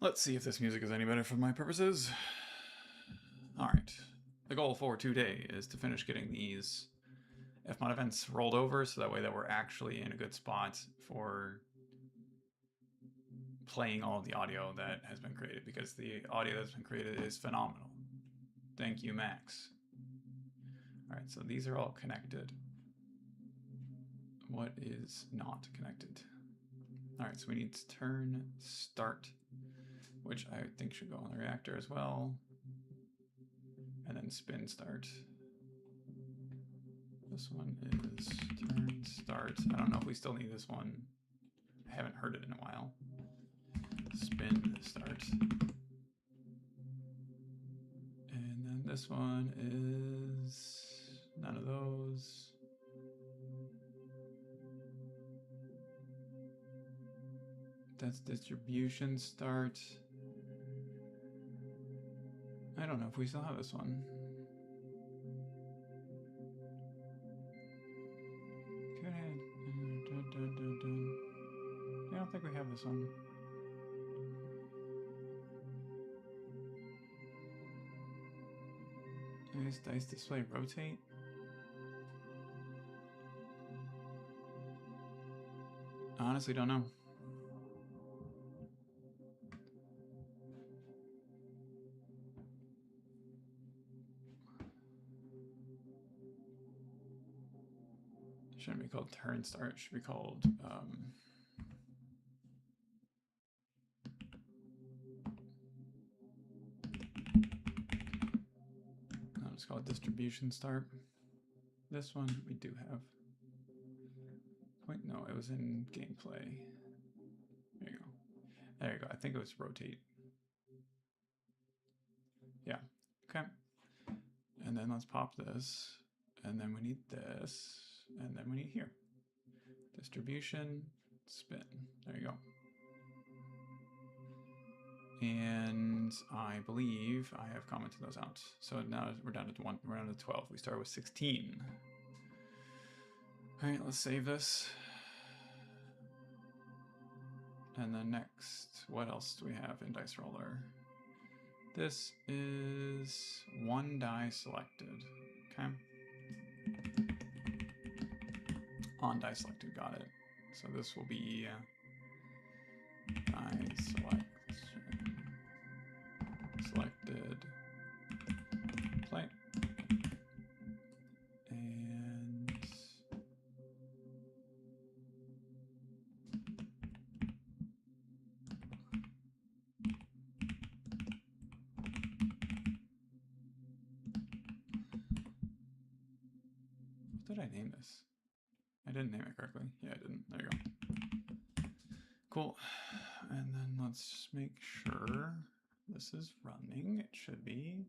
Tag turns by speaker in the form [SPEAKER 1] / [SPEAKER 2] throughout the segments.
[SPEAKER 1] Let's see if this music is any better for my purposes. Alright. The goal for today is to finish getting these Fmod events rolled over so that way that we're actually in a good spot for playing all of the audio that has been created, because the audio that's been created is phenomenal. Thank you, Max. Alright, so these are all connected. What is not connected? Alright, so we need to turn start, which I think should go on the reactor as well. And then spin start. This one is turn start. I don't know if we still need this one. I haven't heard it in a while. Spin start. And then this one is none of those. That's distribution start. I don't know if we still have this one. Go ahead. I don't think we have this one. Is dice display rotate? I honestly don't know. It shouldn't be called turn start. It should be called I'll just call it distribution start. This one we do have. Wait, no, it was in gameplay. There you go. There you go. I think it was rotate. Yeah. Okay. And then let's pop this. And then we need this. And then we need here. Distribution, spin. There you go. And I believe I have commented those out. So now we're down to 1. We're down to 12. We started with 16. All right, let's save this. And then next, what else do we have in Dice Roller? This is 1 die selected. Okay. On die selected, got it. So this will be die selected, play, and what did I name this? I didn't name it correctly. Yeah, I didn't. There you go. Cool. And then let's make sure this is running. It should be.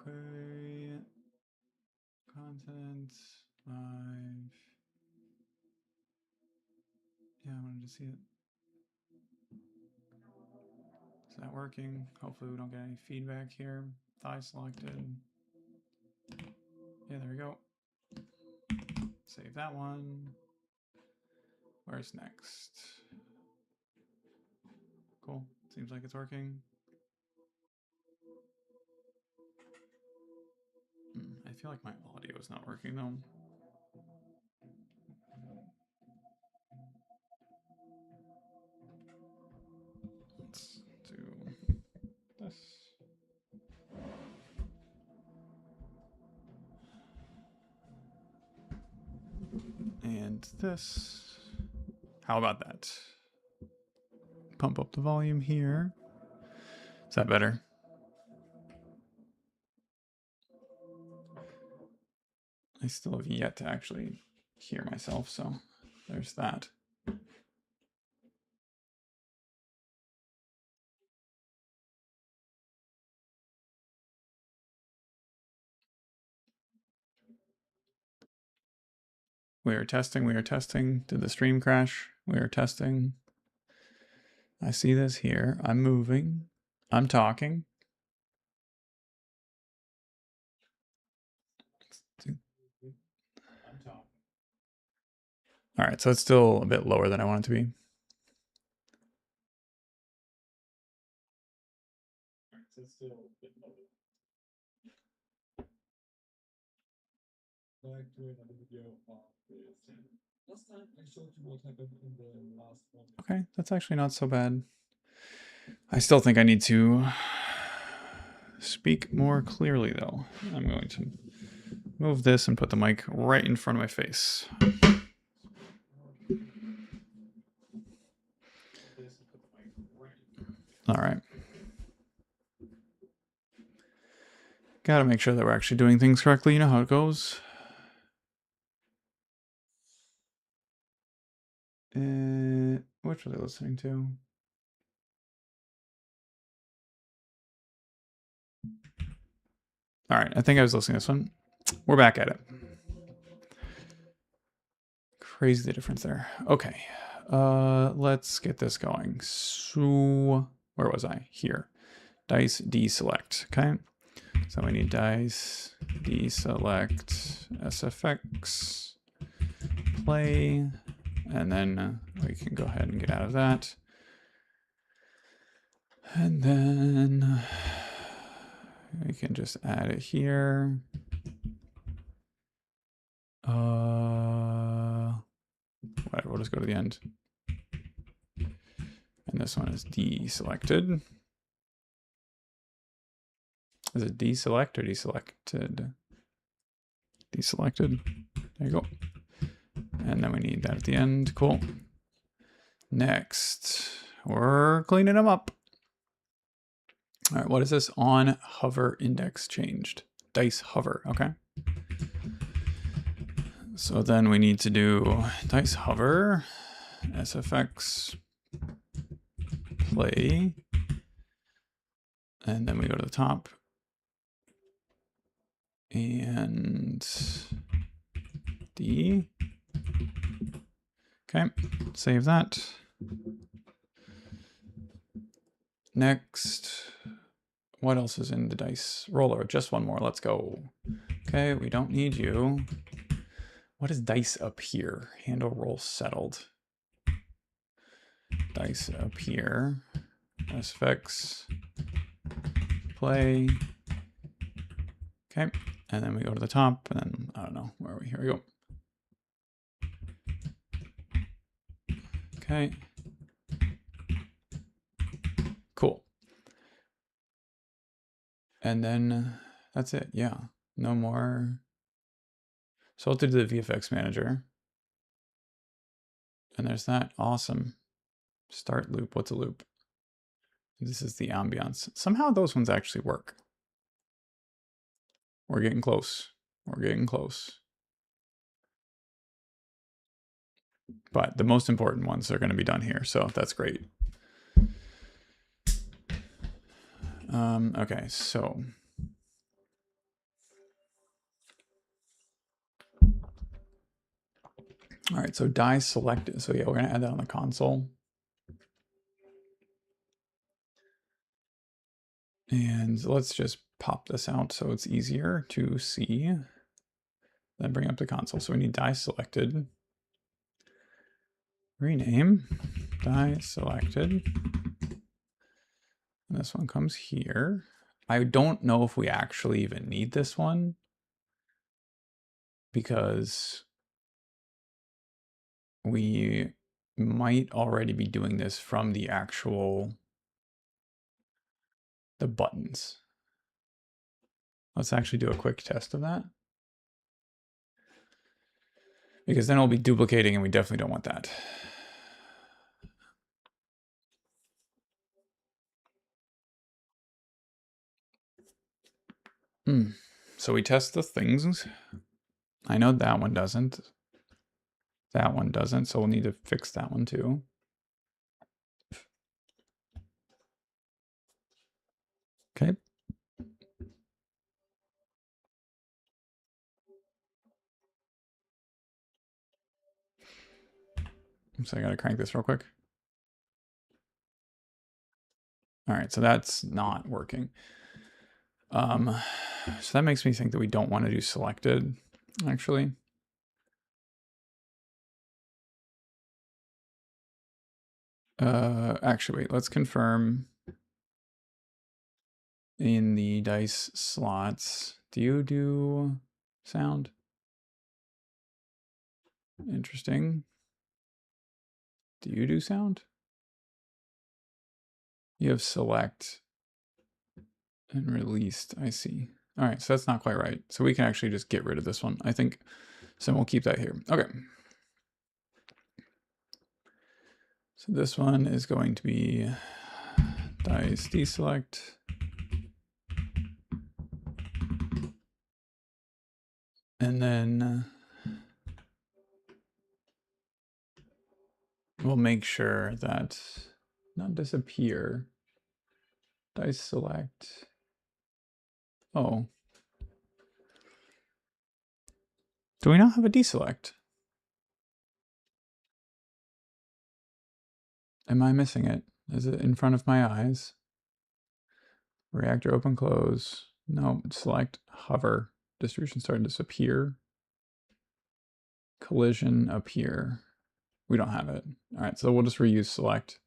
[SPEAKER 1] Okay. Content, live. Yeah, I wanted to see it. Is that working? Hopefully we don't get any feedback here. Thigh selected. Yeah, there we go. Save that one. Where's next? Cool. Seems like it's working. I feel like my audio is not working though. Let's do this. And this. How about that? Pump up the volume here. Is that better? I still have yet to actually hear myself, so there's that. We are testing, we are testing. Did the stream crash? We are testing. I see this here. I'm moving. I'm talking. All right, so it's still a bit lower than I want it to be. Okay, that's actually not so bad. I still think I need to speak more clearly, though. I'm going to move this and put the mic right in front of my face. All right. Gotta make sure that we're actually doing things correctly. You know how it goes. Which was I listening to? All right, I think I was listening to this one. We're back at it. Crazy the difference there. Okay, let's get this going. So, where was I? Here. Dice deselect, okay? So we need dice deselect SFX, play, and then we can go ahead and get out of that. And then we can just add it here. Whatever, we'll just go to the end. And this one is deselected. Is it deselect or deselected? Deselected. There you go. And then we need that at the end. Cool. Next, we're cleaning them up. All right, what is this? On hover index changed. Dice hover, okay. So then we need to do dice hover, SFX, play, and then we go to the top. And D. Okay, save that. Next, what else is in the dice roller? Just one more, let's go. Okay, we don't need you. What is dice up here? Handle roll settled. Dice up here. SFX, play. Okay, and then we go to the top, and then, I don't know, where are we? Here we go. Okay. Cool. And then that's it, yeah. No more. So I'll do the VFX manager. And there's that, awesome. Start loop, what's a loop? This is the ambiance. Somehow those ones actually work. We're getting close. We're getting close. But the most important ones are going to be done here, so that's great. Okay, so all right, so die selected. So yeah, we're going to add that on the console. And let's just pop this out so it's easier to see. Then bring up the console. So we need die selected. Rename, die selected. And this one comes here. I don't know if we actually even need this one, because we might already be doing this from the the buttons. Let's actually do a quick test of that, because then it'll be duplicating and we definitely don't want that. So we test the things. I know that one doesn't. That one doesn't, so we'll need to fix that one too. Okay. So I gotta crank this real quick. All right, so that's not working. So that makes me think that we don't want to do selected, actually. Actually, wait, let's confirm in the dice slots. Do you do sound? Interesting. Do you do sound? You have select and released, I see. All right, so that's not quite right. So we can actually just get rid of this one, I think. So we'll keep that here. Okay. So this one is going to be dice deselect. And then we'll make sure that not disappear. Dice select. Oh. Do we not have a deselect? Am I missing it? Is it in front of my eyes? Reactor open close. No, select hover. Distribution start and disappear. Collision appear. We don't have it. All right, so we'll just reuse select.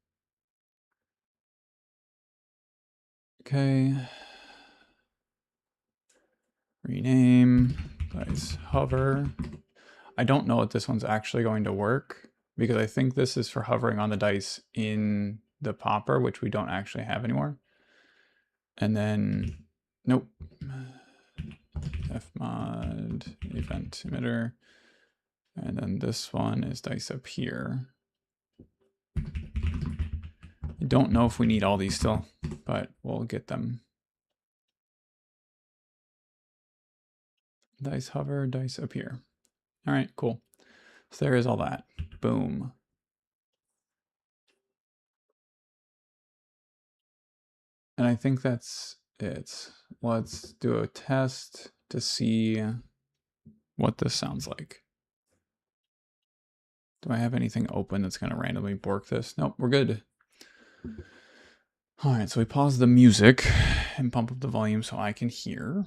[SPEAKER 1] Okay. Rename. Dice hover. I don't know if this one's actually going to work because I think this is for hovering on the dice in the popper, which we don't actually have anymore. And then, nope. Fmod event emitter. And then this one is dice up here. I don't know if we need all these still, but we'll get them. Dice hover, dice appear. All right, cool. So there is all that. Boom. And I think that's it. Let's do a test to see what this sounds like. Do I have anything open that's going to randomly bork this? Nope, we're good. All right, so we pause the music and pump up the volume so I can hear.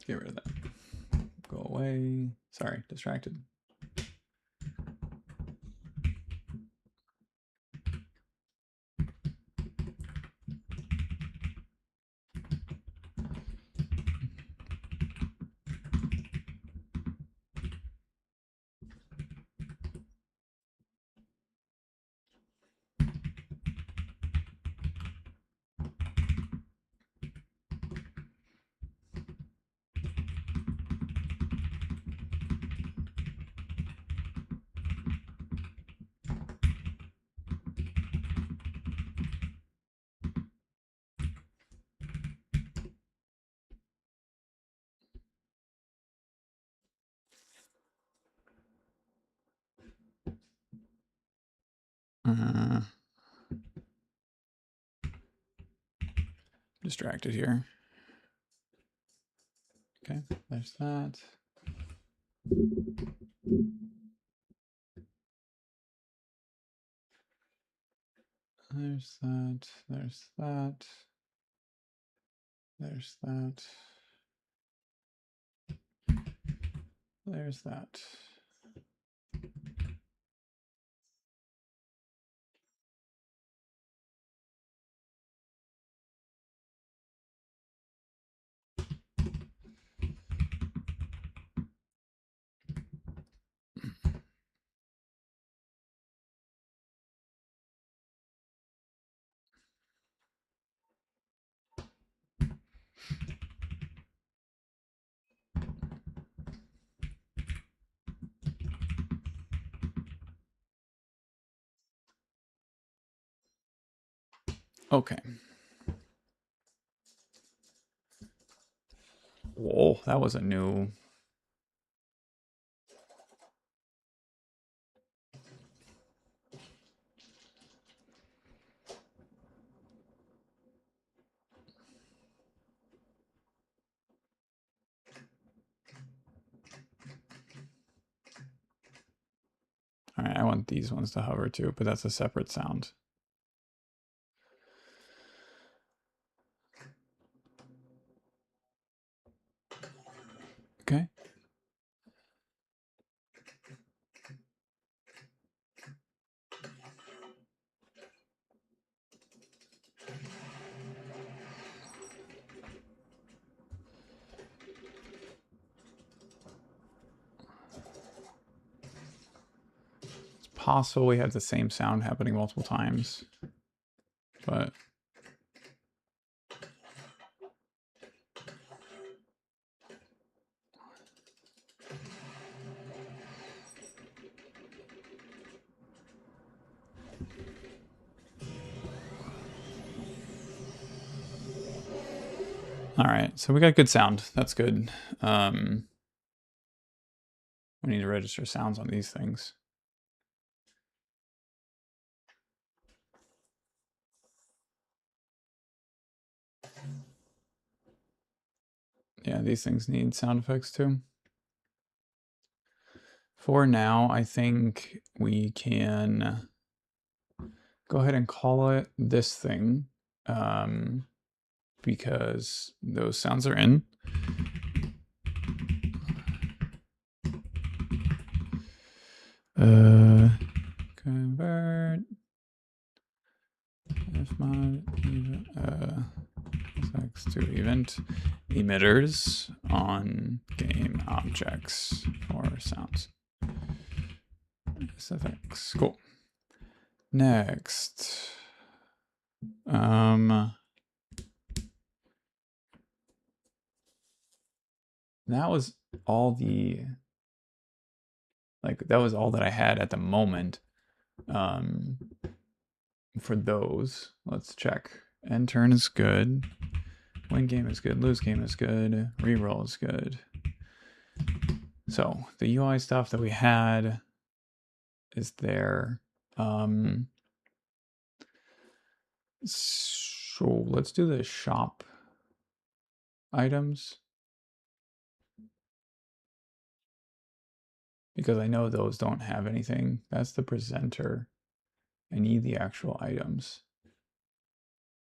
[SPEAKER 1] Get rid of that. Go away. Sorry, distracted. Distracted here. Okay, there's that. There's that. There's that. There's that. There's that. Okay. Whoa, that was a new. All right, I want these ones to hover too, but that's a separate sound. Okay. It's possible we have the same sound happening multiple times, but all right, so we got good sound. That's good. We need to register sounds on these things. Yeah, these things need sound effects too. For now, I think we can go ahead and call it this thing, because those sounds are in. Convert fmod to event emitters on game objects for sounds. SFX. Cool. Next. That was all the, like, that was all that I had at the moment. For those, let's check. End turn is good. Win game is good. Lose game is good. Reroll is good. So the UI stuff that we had is there. So let's do the shop items, because I know those don't have anything. That's the presenter. I need the actual items.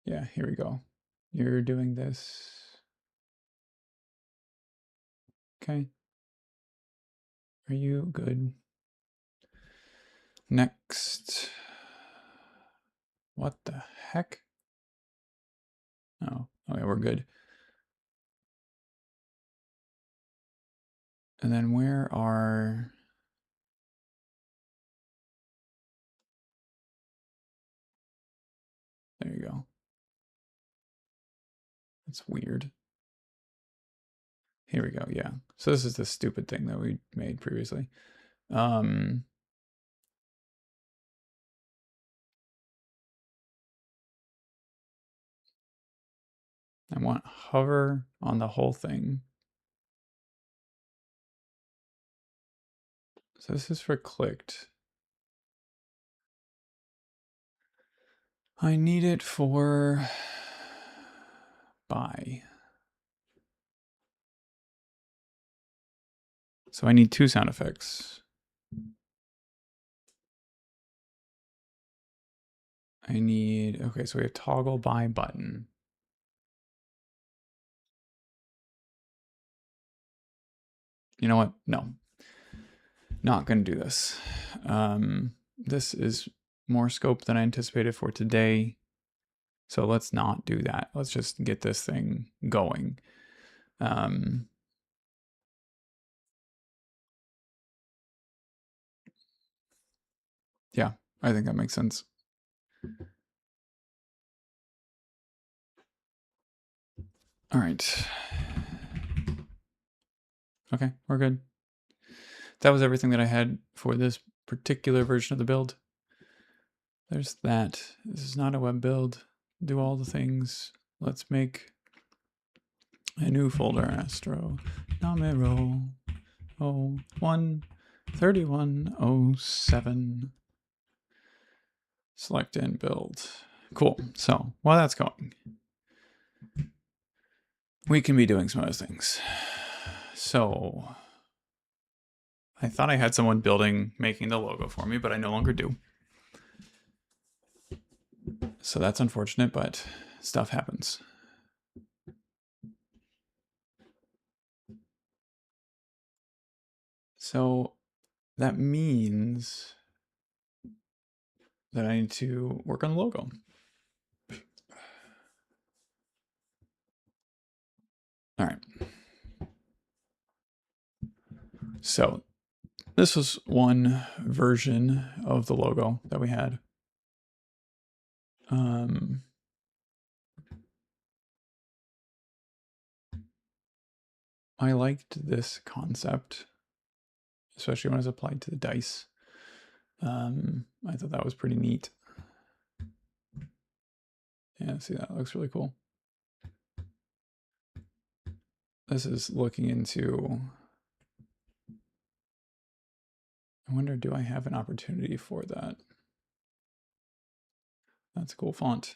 [SPEAKER 1] Yeah, here we go. You're doing this. Okay. Are you good? Next. What the heck? Oh, okay, we're good. And then where are... There you go. That's weird. Here we go, yeah. So this is the stupid thing that we made previously. I want hover on the whole thing. So this is for clicked. I need it for buy. So I need two sound effects. I need, okay, so we have toggle buy button. You know what? No, not going to do this. This is more scope than I anticipated for today. So let's not do that. Let's just get this thing going. Yeah, I think that makes sense. All right. Okay, we're good. That was everything that I had for this particular version of the build. There's that. This is not a web build. Do all the things. Let's make a new folder, Astronomiroll 013107. Select and build. Cool. So while that's going, we can be doing some other things. So I thought I had someone making the logo for me, but I no longer do. So that's unfortunate, but stuff happens. So that means that I need to work on the logo. All right. So this was one version of the logo that we had. I liked this concept, especially when it was applied to the dice. I thought that was pretty neat. Yeah, see, that looks really cool. This is looking into, I wonder, do I have an opportunity for that? That's a cool font.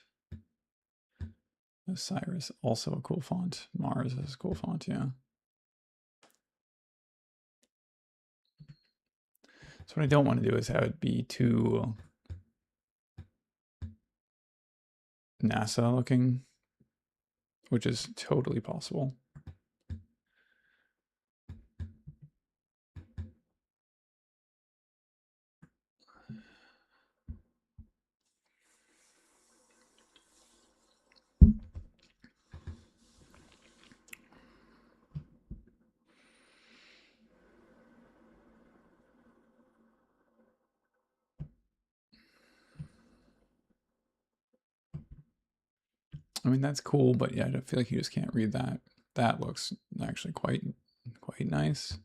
[SPEAKER 1] Osiris, also a cool font. Mars is a cool font, yeah. So what I don't want to do is have it be too NASA looking, which is totally possible. I mean, that's cool, but yeah, I feel like you just can't read that. That looks actually quite nice.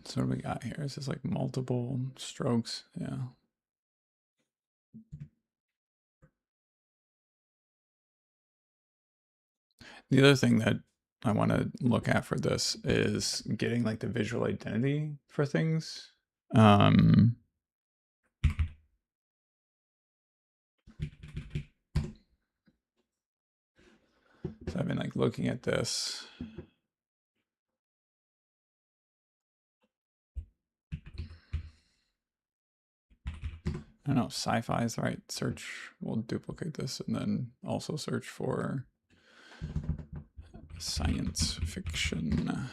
[SPEAKER 1] So what do we got here? Is this like multiple strokes? Yeah. The other thing that I want to look at for this is getting like the visual identity for things. So I've been like looking at this. I don't know, sci-fi is the right search. We'll duplicate this and then also search for science fiction.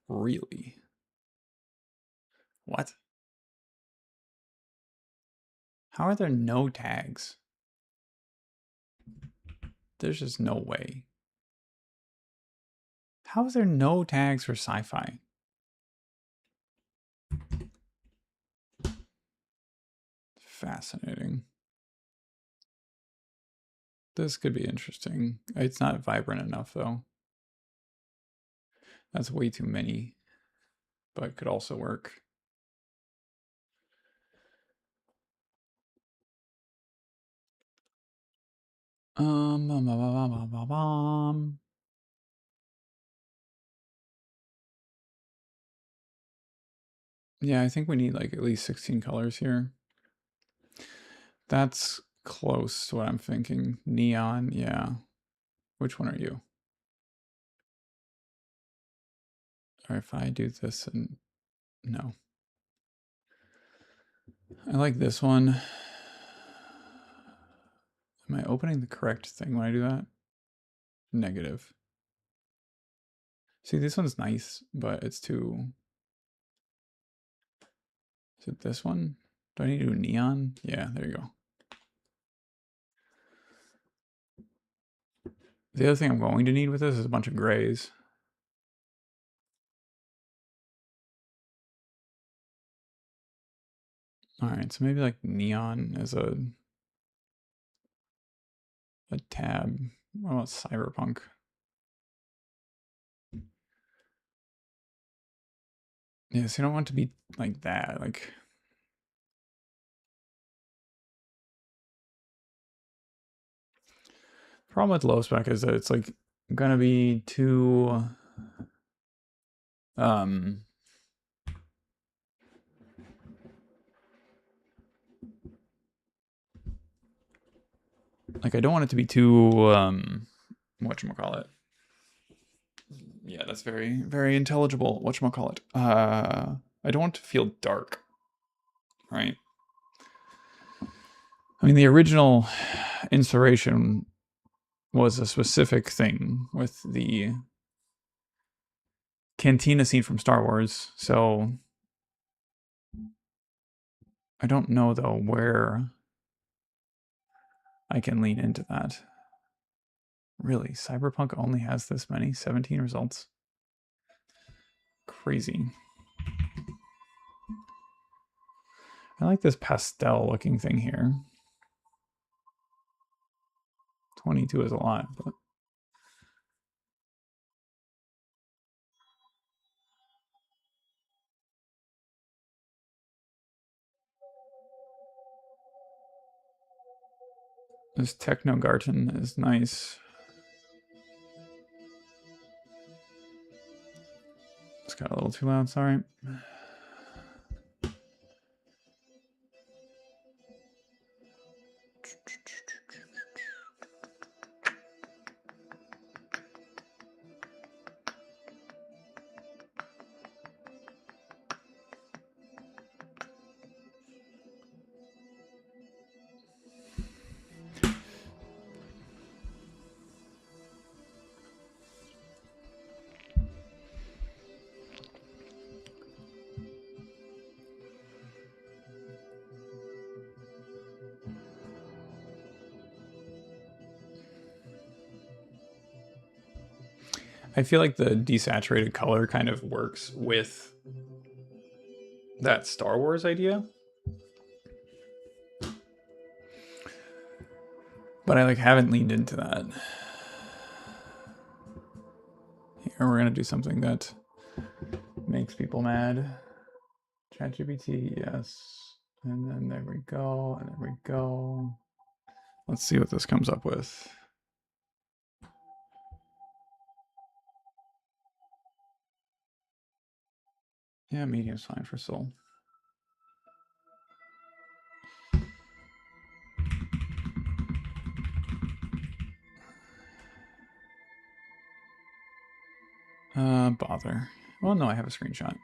[SPEAKER 1] Really? What? How are there no tags? There's just no way. How is there no tags for sci-fi? Fascinating. This could be interesting. It's not vibrant enough though. That's way too many, but could also work. Yeah, I think we need like at least 16 colors here. That's close to what I'm thinking. Neon, yeah. Which one are you? Or if I do this and no. I like this one. Am I opening the correct thing when I do that? Negative. See, this one's nice, but it's too... Is it this one? Do I need to do neon? Yeah, there you go. The other thing I'm going to need with this is a bunch of grays. All right, so maybe like neon as a tab. What about cyberpunk? Yeah, so you don't want it to be like that. Like Problem with low spec is that it's like gonna be too like I don't want it to be too whatchamacallit. Yeah, that's very, very intelligible. Whatchamacallit. I don't want it to feel dark. Right? I mean, the original inspiration was a specific thing with the cantina scene from Star Wars, so I don't know, though, where I can lean into that. Really, Cyberpunk only has this many? 17 results? Crazy. I like this pastel-looking thing here. 22 is a lot, but... This Techno Garden is nice. It's got a little too loud, sorry. I feel like the desaturated color kind of works with that Star Wars idea. But I like haven't leaned into that. Here we're gonna do something that makes people mad. ChatGPT, yes. And then there we go, and there we go. Let's see what this comes up with. Yeah, medium's fine for Soul. Bother. Well, no, I have a screenshot.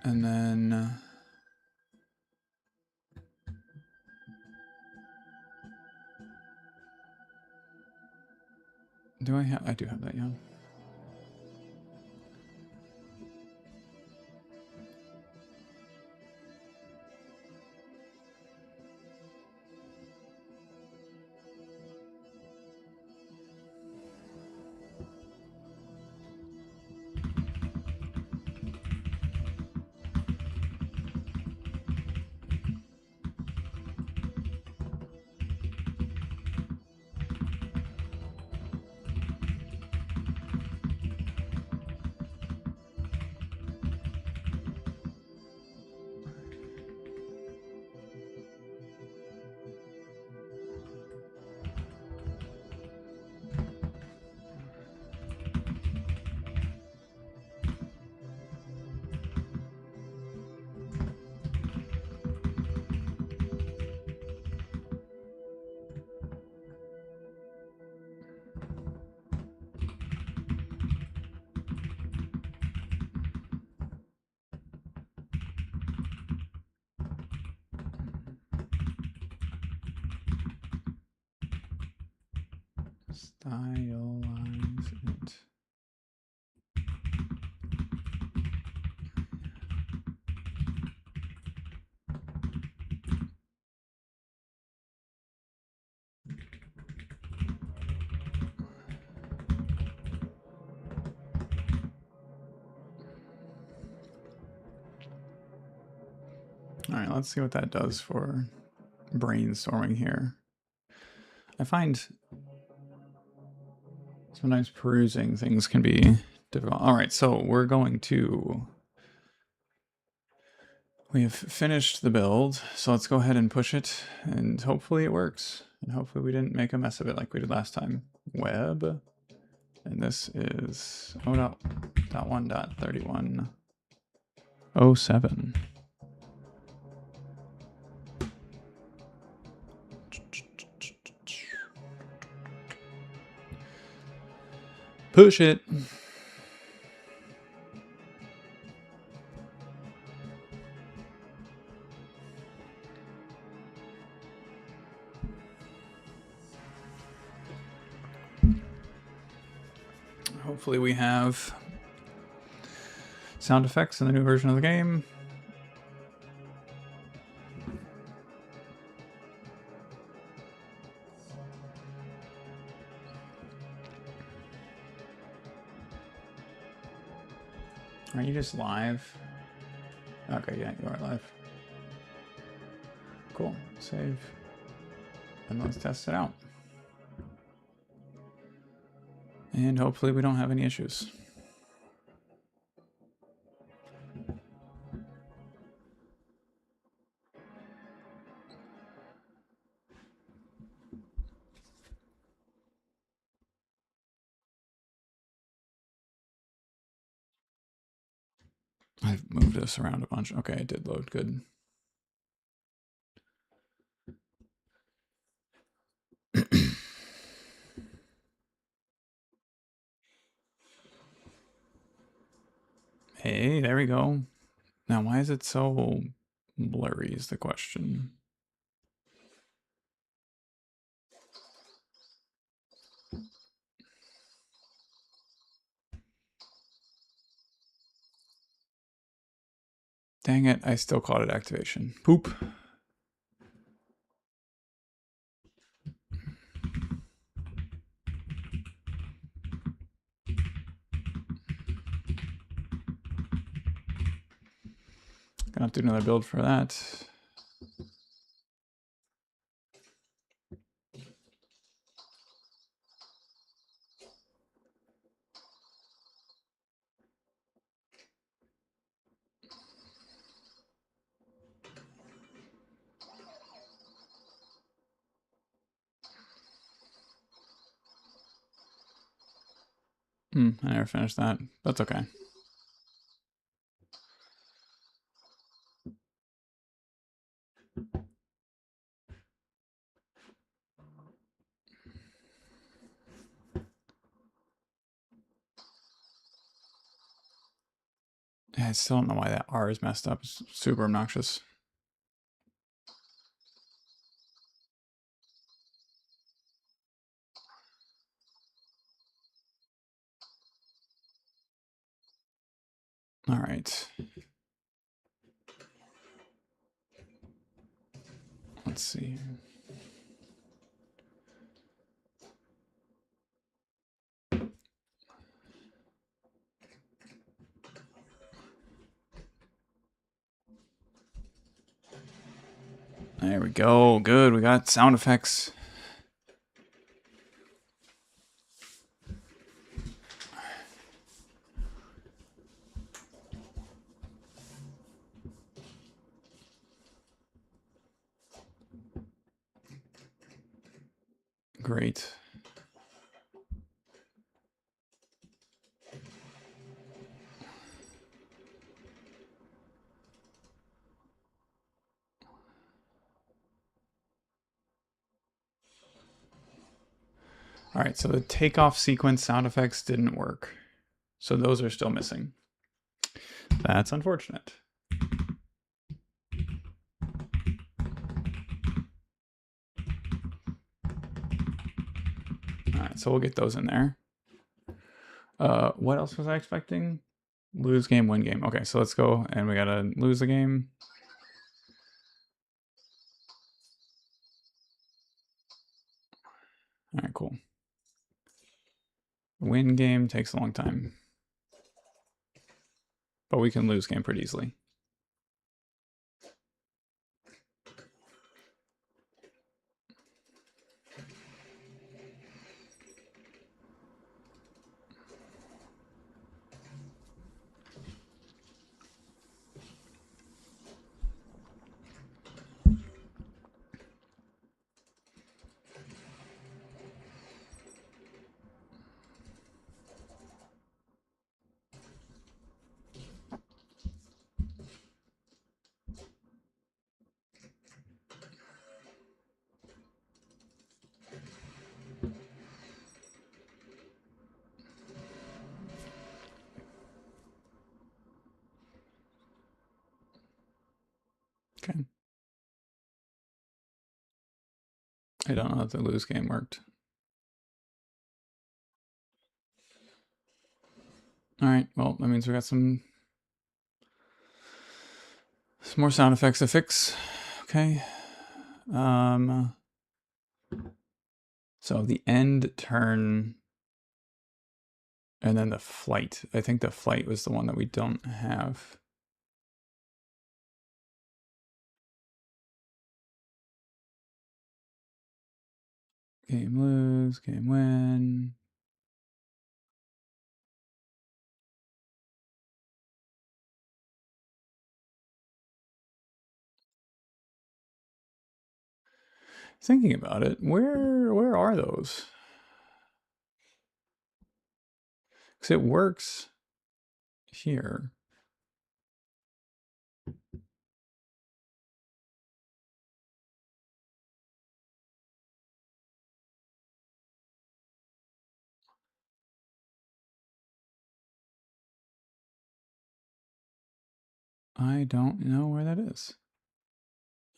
[SPEAKER 1] And then... do I have... I do have that, yeah. Stylize it. All right, let's see what that does for brainstorming here. I find sometimes perusing things can be difficult. All right, so we're going to... We have finished the build, so let's go ahead and push it, and hopefully it works. And hopefully we didn't make a mess of it like we did last time. Web, and this is 0.1.3107. Push it. Hopefully we have sound effects in the new version of the game. Are you just live? Okay, yeah, you are live. Cool. Save. And let's test it out. And hopefully we don't have any issues. I've moved this around a bunch. Okay, it did load good. Hey, there we go. Now, why is it so blurry is the question. Dang it, I still called it activation. Poop. Gonna have to do another build for that. I never finished that. That's okay. Yeah, I still don't know why that R is messed up. It's super obnoxious. All right. Let's see. There we go. Good. We got sound effects. Great. All right, so the takeoff sequence sound effects didn't work. So those are still missing. That's unfortunate. All right, so we'll get those in there. What else was I expecting? Lose game, win game. Okay, so let's go, and we gotta lose the game. All right, cool. Win game takes a long time, but we can lose game pretty easily. Okay. I don't know if the lose game worked. All right, well, that means we got some more sound effects to fix. Okay. So the end turn and then the flight. I think the flight was the one that we don't have. Game lose, game win. Thinking about it, where are those? Because it works here. I don't know where that is.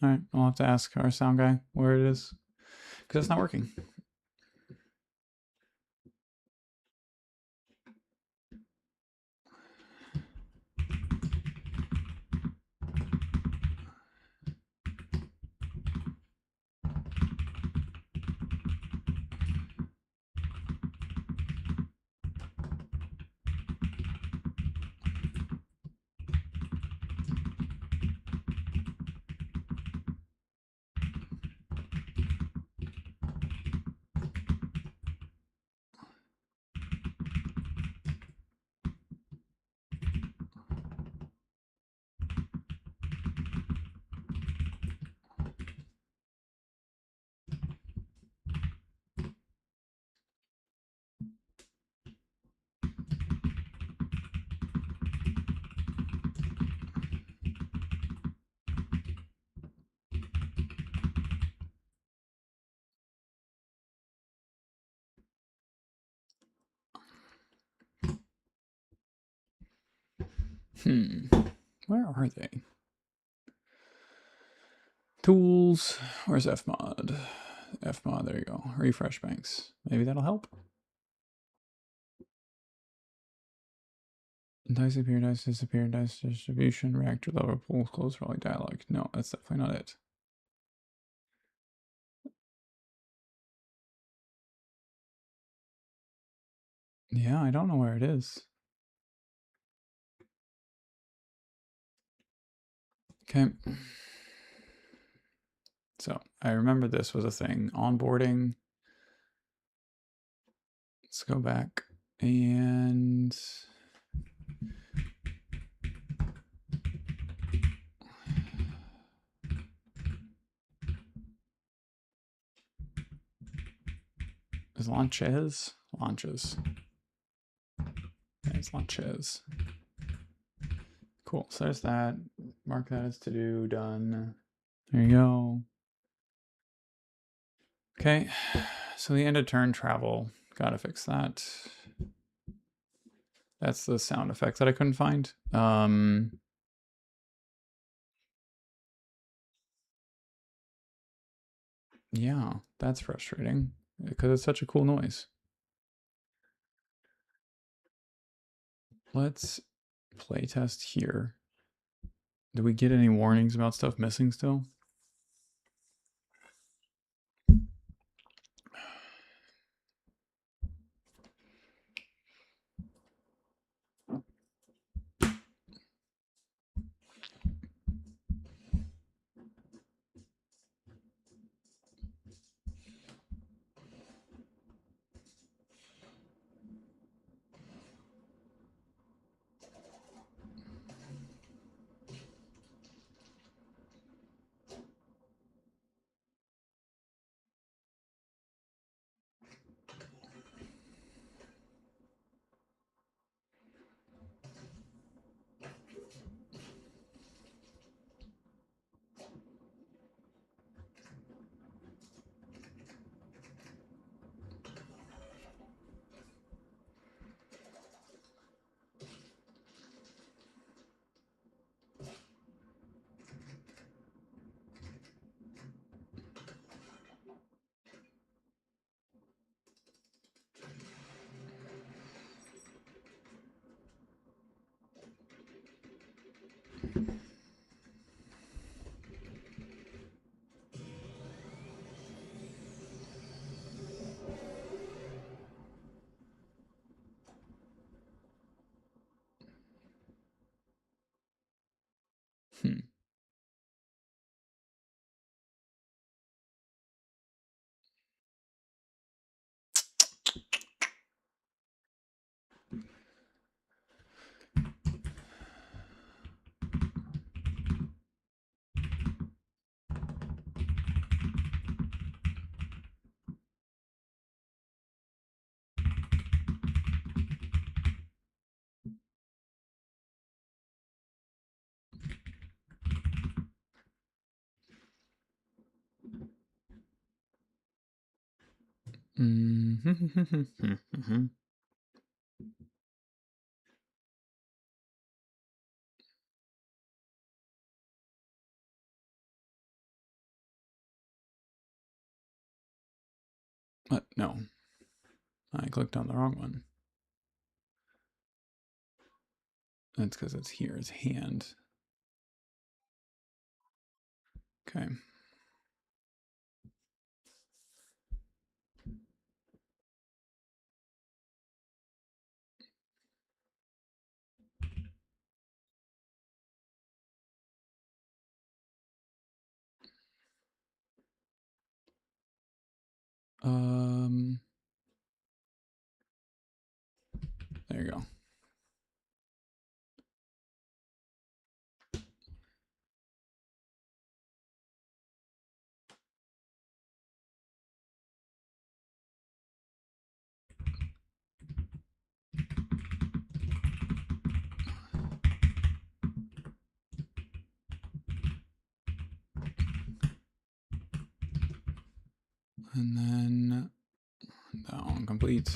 [SPEAKER 1] All right, I'll have to ask our sound guy where it is because it's not working. Where are they? Tools. Where's Fmod? Fmod, there you go. Refresh banks. Maybe that'll help. Dice appear, dice disappear, dice distribution, reactor level, pool, close, rolling dialogue. No, that's definitely not it. Yeah, I don't know where it is. Okay. So I remember this was a thing. Onboarding. Let's go back and is launches? Launches. Yeah, it's launches. Cool. So there's that. Mark that as to do. Done. There you go. Okay. So the end of turn travel. Gotta fix that. That's the sound effect that I couldn't find. Yeah, that's frustrating because it's such a cool noise. Let's playtest here. Do we get any warnings about stuff missing still? Hmm. Mm-hmm. What? No. I clicked on the wrong one. That's because it's here. It's hand. Okay. There you go. And then that one complete.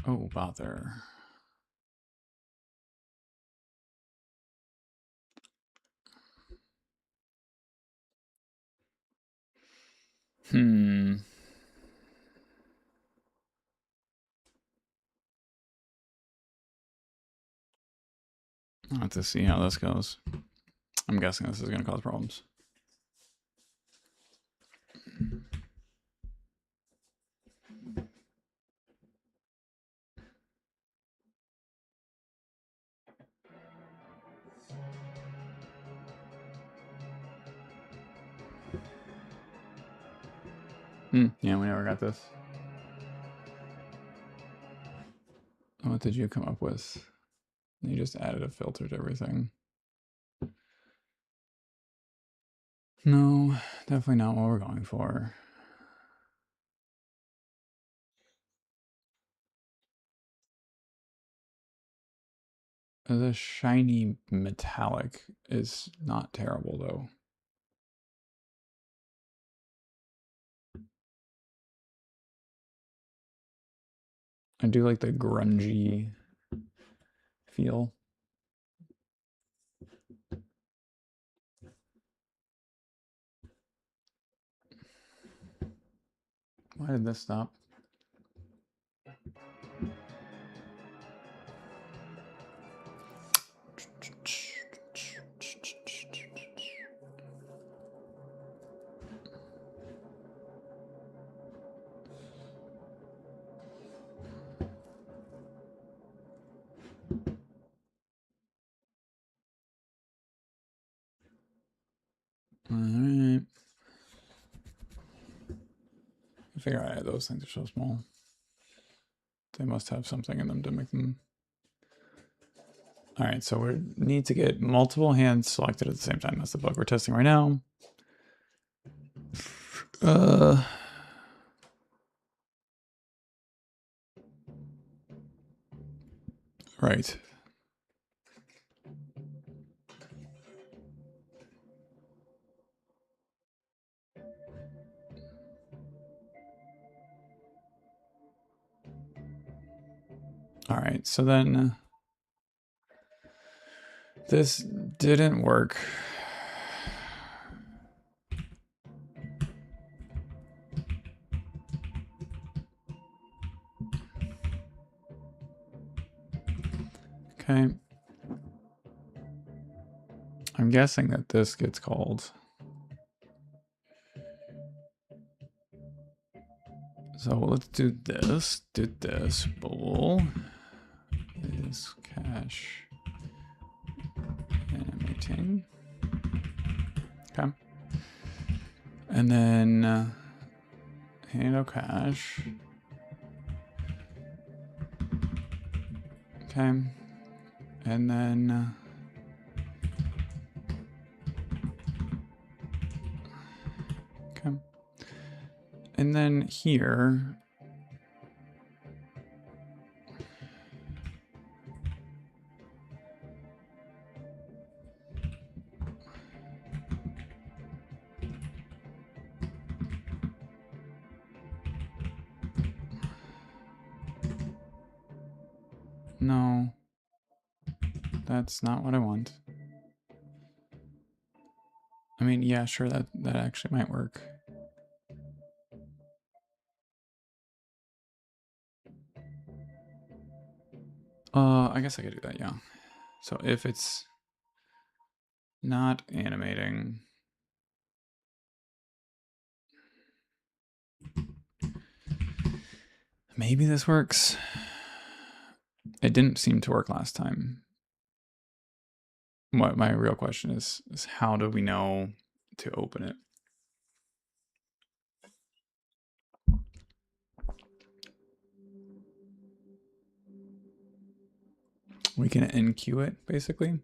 [SPEAKER 1] Oh, bother. I'll have to see how this goes. I'm guessing this is going to cause problems. Yeah, we never got this. What did you come up with? You just added a filter to everything. No, definitely not what we're going for. The shiny metallic is not terrible, though. I do like the grungy feel. Why did this stop? Alright. I figure out those things are so small. They must have something in them to make them. Alright, so we need to get multiple hands selected at the same time. That's the bug we're testing right now. Right. All right, so then this didn't work. Okay. I'm guessing that this gets called. So let's do this. Bool is cache animating. Okay. And then handle cache. Okay. And then okay. And then here no, that's not what I want. I mean, yeah, sure, that actually might work. I guess I could do that, yeah. So if it's not animating, maybe this works. It didn't seem to work last time. What my real question is how do we know to open it? We can enqueue it, basically.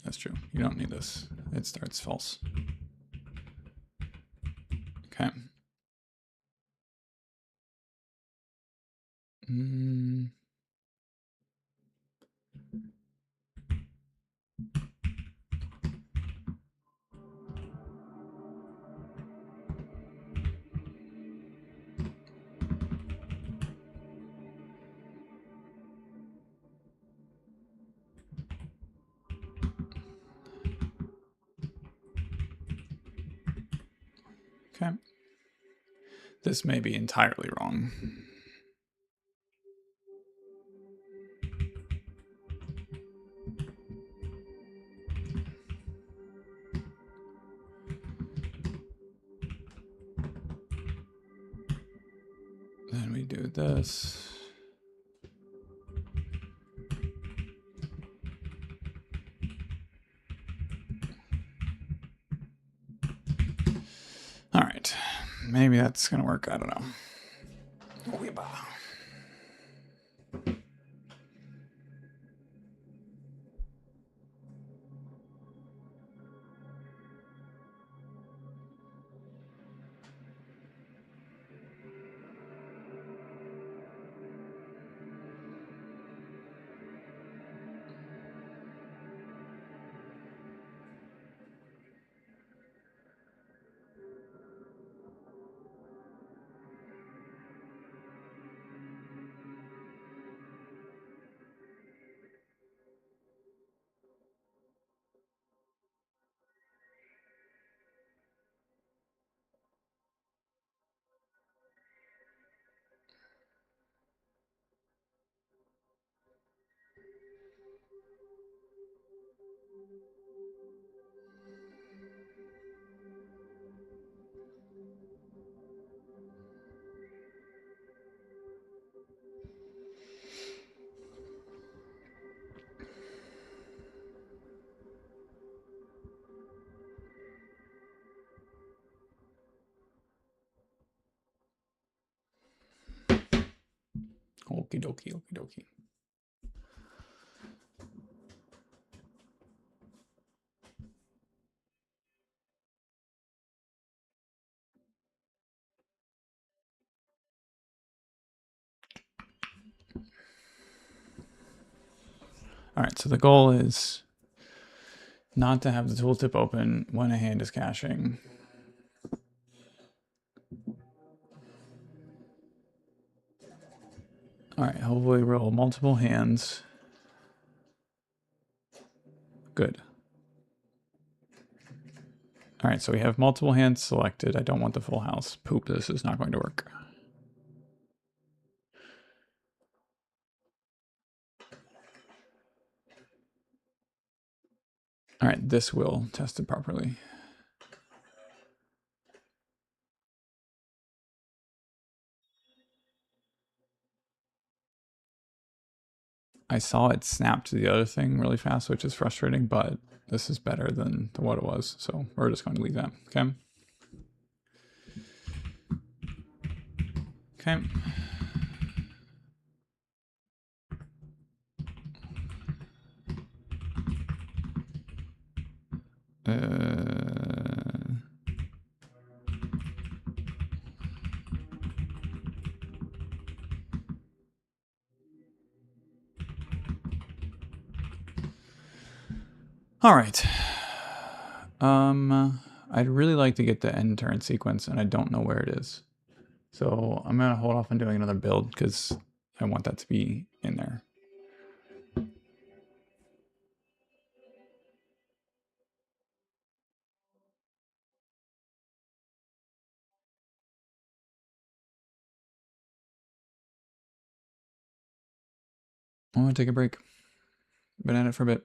[SPEAKER 1] That's true. You don't need this. It starts false. Okay. Okay. This may be entirely wrong. Then we do this. All right. Maybe that's going to work. I don't know. Okie dokie, okie dokie. All right, so the goal is not to have the tooltip open when a hand is caching. All right, hopefully roll multiple hands. Good. All right, so we have multiple hands selected. I don't want the full house. Poop, this is not going to work. All right, this will test it properly. I saw it snap to the other thing really fast, which is frustrating, but this is better than what it was. So we're just going to leave that, okay? Okay. All right. I'd really like to get the end turn sequence, and I don't know where it is. So I'm gonna hold off on doing another build because I want that to be in there. I'm gonna take a break. Been at it for a bit.